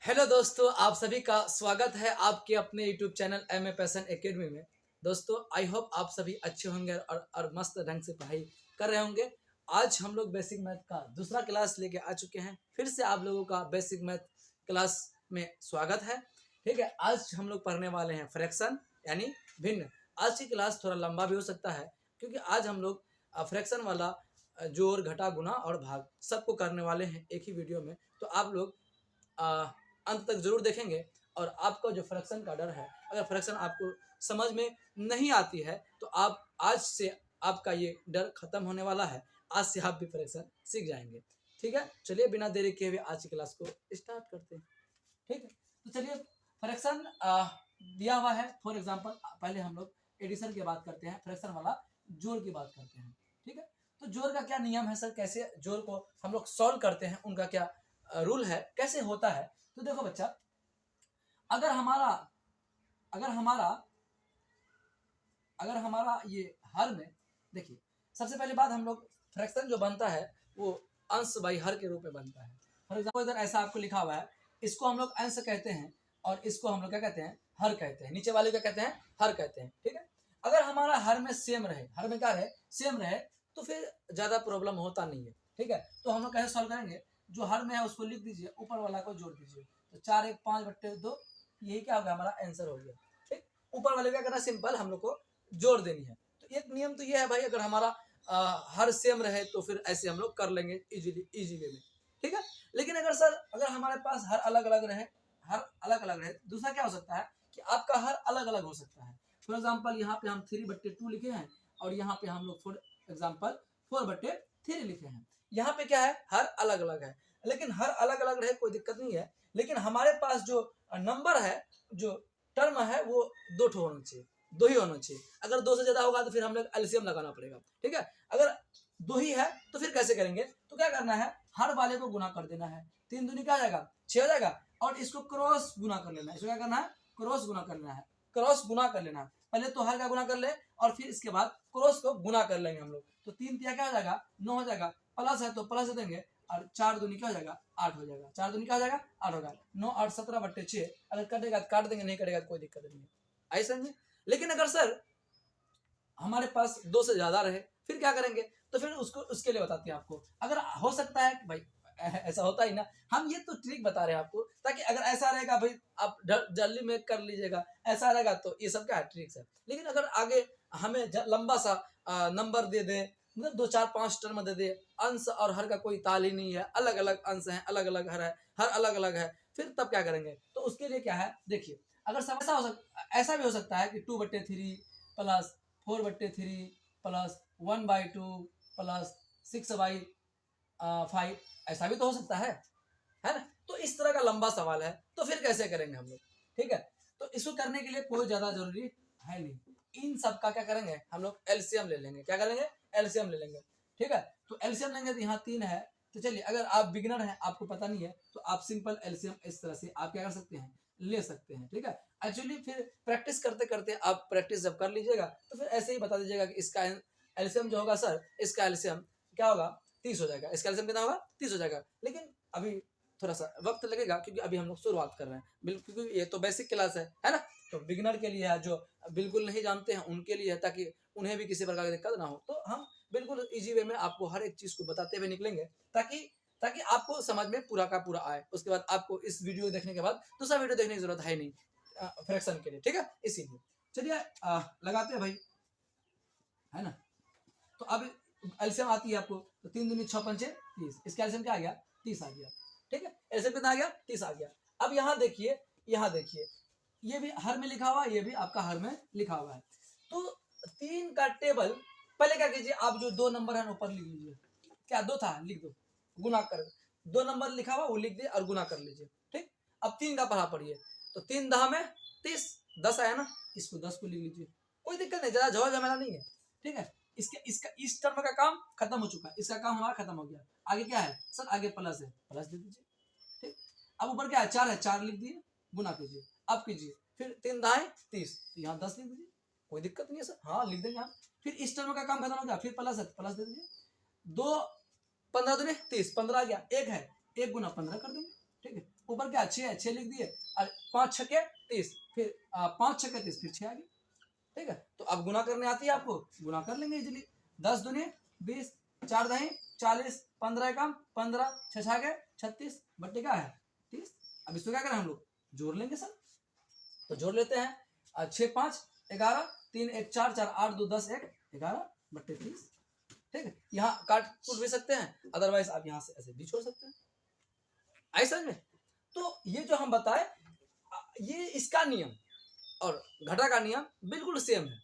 Hello दोस्तों, आप सभी का स्वागत है आपके अपने YouTube channel M Passion Academy में। दोस्तों, आई होप आप सभी अच्छे होंगे और मस्त ढंग से पढ़ाई कर रहे होंगे। आज हम लोग बेसिक मैथ का दूसरा क्लास लेके आ चुके हैं। फिर से आप लोगों का बेसिक मैथ क्लास में स्वागत है। ठीक है, आज हम लोग पढ़ने वाले हैं फ्रैक्शन यानी भिन्न। आज की क्लास थोड़ा लंबा भी हो सकता है क्योंकि आज हम लोग फ्रैक्शन वाला जोड़, घटा, गुना और भाग सबको करने वाले हैं एक ही वीडियो में। तो आप लोग अंत तक जरूर देखेंगे। और आपका जो फ्रैक्शन का डर है, अगर फ्रैक्शन आपको समझ में नहीं आती है तो आप आज से आपका ये डर खत्म होने वाला है। आज से आप भी फ्रैक्शन सीख जाएंगे। ठीक है, चलिए बिना देरी किए हुए आज की क्लास को स्टार्ट करते हैं। ठीक है, तो चलिए फ्रैक्शन दिया हुआ है। फॉर एग्जांपल पहले हम लोग एडिशन की बात करते हैं, फ्रैक्शन वाला जोड़ की बात करते हैं। ठीक है, तो जोड़ का क्या नियम है सर, कैसे जोड़ को हम लोग सॉल्व करते हैं, उनका क्या रूल है, कैसे होता है। तो देखो बच्चा, अगर हमारा ये हर में देखिए, सबसे पहली बात हम लोग फ्रैक्शन जो बनता है वो अंश बाई हर के रूप में बनता है। फॉर एग्जाम्पल इधर ऐसा आपको लिखा हुआ है, इसको हम लोग अंश कहते हैं और इसको हम लोग क्या कहते हैं, हर कहते हैं। नीचे वाले क्या कहते हैं, हर कहते हैं। ठीक है, अगर हमारा हर में सेम रहे, हर में क्या रहे, सेम रहे, तो फिर ज्यादा प्रॉब्लम होता नहीं है। ठीक है, तो हम लोग कैसे सॉल्व करेंगे, जो हर में है उसको लिख दीजिए, ऊपर वाला को जोड़ दीजिए। तो 4 1 5 बट्टे 2, यही क्या होगा, हमारा आंसर हो गया। ठीक, ऊपर वाले क्या करना, सिंपल हम लोग को जोड़ देनी है। तो एक नियम तो ये है भाई, अगर हमारा हर सेम रहे तो फिर ऐसे हम लोग कर लेंगे इजी वे में। ठीक है, लेकिन अगर हमारे पास हर अलग अलग रहे, दूसरा क्या हो सकता है कि आपका हर अलग अलग हो सकता है। फॉर एग्जाम्पल यहाँ पे हम 3/2 लिखे हैं और यहाँ पे हम लोग फॉर एग्जाम्पल 4/3 लिखे हैं। यहाँ पे क्या है, हर अलग अलग है, लेकिन हर अलग अलग रहे कोई दिक्कत नहीं है। लेकिन हमारे पास जो नंबर है, जो टर्म है, वो 2 ठो होना चाहिए, 2 ही होना चाहिए। अगर 2 से ज्यादा होगा तो फिर हम लोग एलसीएम लगाना पड़ेगा। ठीक है, अगर 2 ही है तो फिर कैसे करेंगे, तो क्या करना है, हर वाले को गुना कर देना है। 3 दूनी क्या हो जाएगा, 6 हो जाएगा, और इसको क्रॉस गुना कर लेना है। इसको क्या करना है, क्रॉस गुना कर लेना है, क्रॉस गुना कर लेना है। पहले तो हर का गुना कर ले और फिर इसके बाद क्रॉस को गुना कर लेंगे हम लोग। तो 3 तिया क्या हो जाएगा, 9 हो जाएगा। प्लस है तो प्लस देंगे और 4 दूनी क्या हो जाएगा, 8 हो जाएगा। 4 दूनी क्या हो जाएगा, 8 होगा। 9 8 17/6। अगर कटेगा तो काट देंगे, नहीं कटेगा तो कोई दिक्कत नहीं है। ऐसा नहीं। लेकिन अगर सर हमारे पास 2 से ज्यादा रहे फिर क्या करेंगे, तो फिर उसके लिए बताते हैं आपको। अगर हो सकता है भाई, ऐसा होता ही ना, हम ये तो ट्रिक बता रहे हैं आपको, ताकि अगर ऐसा रहेगा भाई आप जल्दी में कर लीजिएगा, ऐसा रहेगा तो ये सब क्या ट्रिक्स है। लेकिन अगर आगे हमें लंबा सा नंबर दे दे, मतलब 2 4 5 टर्म दे दे, अंश और हर का कोई ताल ही नहीं है, अलग अलग अंश है, अलग अलग हर है, हर अलग अलग है, फिर तब क्या करेंगे। तो उसके लिए क्या है, देखिए, अगर ऐसा भी हो सकता है कि 2/3 प्लस 4/3 प्लस 1/2 प्लस 6/5, ऐसा भी तो हो सकता है ना। तो इस तरह का लंबा सवाल है, तो फिर कैसे करेंगे हम लोग। ठीक है, तो इसको करने के लिए कोई ज्यादा जरूरी है नहीं। इन सब का क्या करेंगे, हम लोग एलसीएम ले लेंगे। क्या करेंगे, एलसीएम ले लेंगे। ठीक है, तो एलसीएम लेंगे तो यहाँ 3 है। तो चलिए, अगर आप बिगिनर हैं, आपको पता नहीं है, तो आप सिंपल एलसीएम इस तरह से आप क्या कर सकते हैं, ले सकते हैं। ठीक है, एक्चुअली फिर प्रैक्टिस करते करते आप प्रैक्टिस जब कर लीजिएगा तो फिर ऐसे ही बता दीजिएगा कि इसका एलसीएम जो होगा सर, इसका एलसीएम क्या होगा, 30 हो जाएगा। इसका एलसीएम कितना होगा, 30 हो जाएगा। लेकिन अभी थोड़ा सा वक्त लगेगा क्योंकि अभी हम लोग शुरुआत कर रहे हैं, बिल्कुल, क्योंकि ये तो बेसिक क्लास है ना। तो बिगिनर के लिए है, जो बिल्कुल नहीं जानते हैं उनके लिए है, ताकि उन्हें भी किसी प्रकार की दिक्कत ना हो। तो हम बिल्कुल इजी वे में आपको हर एक चीज को बताते हुए निकलेंगे, ताकि ताकि आपको समझ में पूरा का पूरा आए। उसके बाद आपको इस वीडियो देखने के बाद दूसरा वीडियो देखने की जरूरत है नहीं फ्रैक्शन के लिए। ठीक है, इसीलिए चलिए लगाते हैं भाई, है ना। तो अब एलसीएम आती है आपको, तो 3 दूनी 6 पंचे 30, इसका एलसीएम क्या आ गया, 30 आ गया। ठीक है, एलसीएम कितना आ गया, 30 आ गया। अब यहाँ देखिए, ये भी हर में लिखा हुआ है, ये भी आपका हर में लिखा हुआ है। तो 3 का टेबल पहले क्या कीजिए, आप जो 2 नंबर है ऊपर लिख लीजिए। क्या 2 था, लिख दो, गुना कर 2 नंबर लिखा हुआ वो लिख दिए और गुना कर लीजिए। ठीक, अब 3 का पढ़ा पढ़िए, तो 3 10 में 30, 10 आया ना, इसको 10 को लिख लीजिए, कोई दिक्कत नहीं, ज्यादा झोल झमेला नहीं है। ठीक है, इसका इस टर्म का काम खत्म हो चुका है, इसका काम हमारा खत्म हो गया। आगे क्या है सर, आगे प्लस है, प्लस दे दीजिए। ठीक, अब ऊपर क्या है, 4 है, 4 लिख दिए, गुना कीजिए। अब कीजिए, फिर 3 दाएं 30, यहाँ 10 लिख दीजिए, कोई दिक्कत नहीं है सर, हाँ लिख देंगे यहाँ। फिर इस टर्म का काम खत्म हो गया, फिर प्लस है, प्लस दे दीजिए। 2 15 दूनी 30, 15 आ गया, एक है, 1 गुना 15 कर देंगे। ठीक है, ऊपर क्या 6 है, 6 लिख दिए, और 5 छक्के 30, फिर 5 छक्के 30, फिर 6 आ गई। ठीक है, तो अब गुना करने आती है आपको, गुना कर लेंगे इजीली। 10 दूनी 20, 4 दही 40, 15 एकम 15, 6 छागे 36, बट्टे क्या है 30। अब इसको क्या करें हम लोग, जोड़ लेंगे सर। तो जोड़ लेते हैं, 6 5 11, 3 1 4, 4 8 2 10 1 11 बट्टे 30। ठीक है, यहाँ काट कूट भी सकते हैं, अदरवाइज आप यहाँ से ऐसे भी छोड़ सकते हैं। आई समझ में। तो ये जो हम बताए, ये इसका नियम और घटा का नियम बिल्कुल सेम है।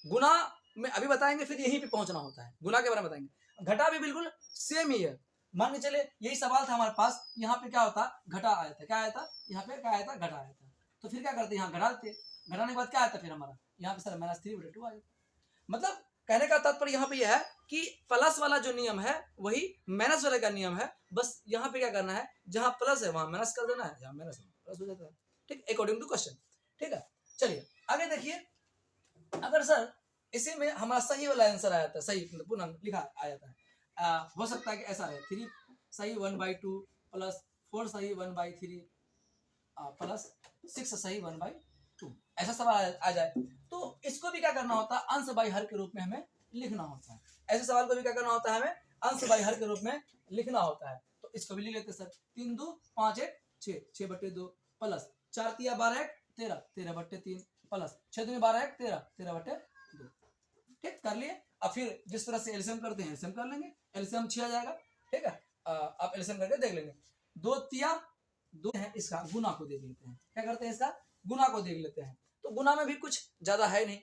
गुना में अभी बताएंगे, फिर यहीं पे पहुंचना होता है, गुना के बारे में बताएंगे। घटा भी बिल्कुल सेम ही है। मान के चले यही सवाल था हमारे पास, यहाँ पे क्या होता, घटा आया था, क्या आया था, यहाँ पे क्या आया था, घटा आया था। तो फिर क्या करते, यहाँ घटा देते, घटाने के बाद क्या आता फिर हमारा, यहाँ पे सर -3/2 आ जाता। मतलब कहने का तात्पर्य यहाँ पे यह है कि प्लस वाला जो नियम है वही माइनस वाले का नियम है। बस यहाँ पे क्या करना है, जहाँ प्लस है वहां माइनस कर देना है, जहाँ माइनस है प्लस हो जाता है। ठीक, अकॉर्डिंग टू क्वेश्चन। ठीक है, चलिए आगे देखिए। अगर सर इसी में हमारा सही वाला आंसर आया था, सही पूर्णांक लिखा आ जाता है, हो सकता है कि ऐसा है 3 सही 1/2 प्लस 4 सही 1/3 प्लस 6 सही 1/2, ऐसा सवाल आ जाए तो इसको भी क्या करना होता है, अंश बाई हर के रूप में हमें लिखना होता है। ऐसे सवाल को भी क्या करना होता है, हमें अंश बाई हर के रूप में लिखना होता है। तो इसको भी लिख लेते सर, 3 2 5 1 6, 6/2 प्लस 4 3 12 1 13, 13/3 प्लस 6 2 12 1 13, 13/2। ठीक, कर लिए। अब फिर जिस तरह से एलसीएम करते हैं एलसीएम कर लेंगे, एलसीएम 6 आ जाएगा। ठीक है, आप एलसीएम करके देख लेंगे। 2 तिया 2 है, इसका गुना को देख लेते हैं। क्या करते हैं, इसका गुना को देख लेते हैं। तो गुना में भी कुछ ज्यादा है नहीं।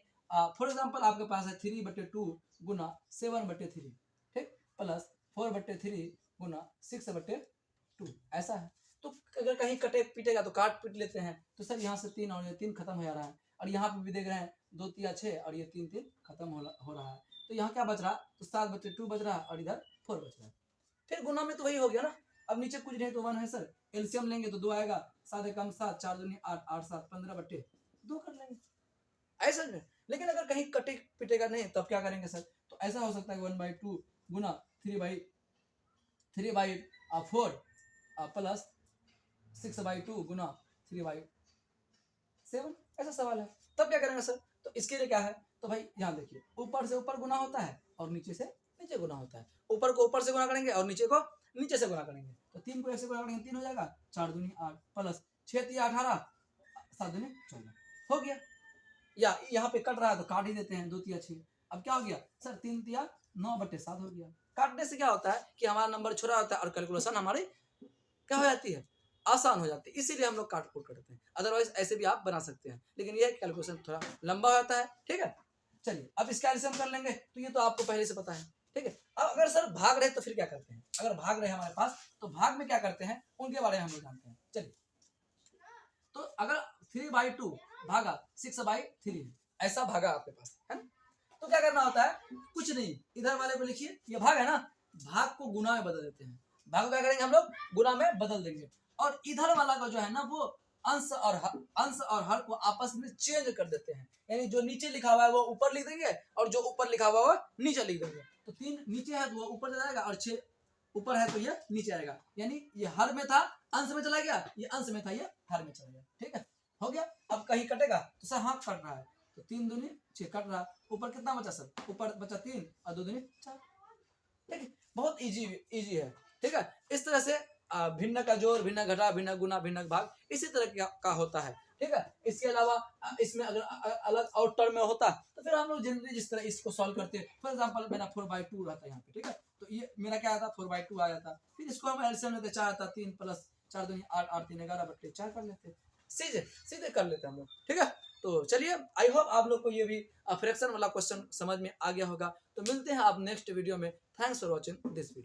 फॉर एग्जांपल आपके पास है 3/2 गुना 7/3, ठीक, प्लस 4/3 गुना 6/2, ऐसा है। तो अगर कहीं कटे पीटेगा तो काट पीट लेते हैं। तो सर यहाँ से 3 और ये 3 खत्म हो जा रहा है, और यहाँ पे भी देख रहे हैं 2 तिया 6 और ये 3 3 खत्म हो रहा है। तो यहाँ क्या बच रहा, तो 7/2 बच रहा है और इधर 4 बच रहा है। फिर गुना में तो वही हो गया ना। अब नीचे कुछ नहीं तो 1 है सर, एलसीएम लेंगे तो 2 आएगा, 7 एकम 7, 4 दूनी 8, 8 7 15/2 कर लेंगे, ऐसा नहीं। लेकिन अगर कहीं कटे पिटेगा नहीं तब क्या करेंगे सर, तो ऐसा हो सकता है 1/2 गुना 3/4 प्लस 6/2 गुना 3/7, ऐसा सवाल है। तब क्या करेंगे सर, तो इसके लिए क्या है, तो भाई यहाँ देखिए, ऊपर से ऊपर गुना होता है और नीचे से नीचे गुना होता है। ऊपर को ऊपर से गुना करेंगे और नीचे को नीचे से गुना करेंगे। तो 3 को 1 से गुना करेंगे 3 हो जाएगा, 4 दूनी 8 प्लस 6 3 18, 7 दूनी 14, हो गया। या यहाँ पे कट रहा है तो काट ही देते हैं, 2 तिया 6। अब क्या हो गया सर, 3 तिया 9/7 हो गया। काटने से क्या होता है कि हमारा नंबर छोटा होता है और कैलकुलेशन हमारी क्या हो जाती है, आसान हो जाती है। इसीलिए हम लोग काट कूट करते हैं। अदरवाइज ऐसे भी आप बना सकते हैं, लेकिन ये कैलकुलेशन थोड़ा लंबा हो जाता है। ठीक है, चलिए अब इसका एलसीएम कर लेंगे। तो ये तो आपको पहले से पता है। ठीक है, अब अगर सर भाग रहे तो फिर क्या करते हैं, अगर भाग रहे हमारे पास तो भाग में क्या करते हैं उनके बारे में हम लोग जानते हैं। चलिए, तो अगर 3/2 भागा 6/3 ऐसा भागा आपके पास है ना, तो क्या करना होता है, कुछ नहीं, इधर वाले को लिखिए, ये भाग है ना, भाग को गुना में बदल देते हैं। भाग को क्या करेंगे हम लोग, गुना में बदल देंगे। और इधर वाला का जो है ना वो अंश और हर को आपस में चेंज कर देते हैं। यानी जो नीचे लिखा हुआ है वो ऊपर लिख देंगे और जो ऊपर लिखा हुआ है वो नीचे लिख देंगे। तो 3 नीचे है तो वो ऊपर जाएगा और 6 ऊपर है तो ये नीचे आएगा। यानी ये हर में था अंश में चला गया, ये अंश में था ये हर में चला गया। ठीक है, हो गया। अब कहीं कटेगा तो सर हाथ कट रहा है, तो 3 दूनी 6 कट रहा, ऊपर कितना बचा सर, ऊपर बचा 3 और 2 दूनी 4। ठीक है, बहुत इजी है। ठीक है, इस तरह से भिन्न का जोड़, भिन्न घटा, भिन्न गुना, भिन्न भाग इसी तरह का होता है। ठीक है, इसके अलावा इसमें अगर अलग और टर्म में होता तो फिर हम लोग जनरली जिस तरह इसको सॉल्व करते हैं, फॉर एग्जांपल मेरा 4/2 रहता है यहाँ पे। ठीक है, तो ये मेरा क्या आता 4/2 आ जाता, फिर इसको हम एलसीएम लेते 4 आता, 3 प्लस 4 दूनी 8, 8 3 11/4 कर लेते, सीधे कर लेते हम लोग। ठीक है, तो चलिए, आई होप आप लोग को ये भी फ्रैक्शन वाला क्वेश्चन समझ में आ गया होगा। तो मिलते हैं आप नेक्स्ट वीडियो में। Thanks for watching this video.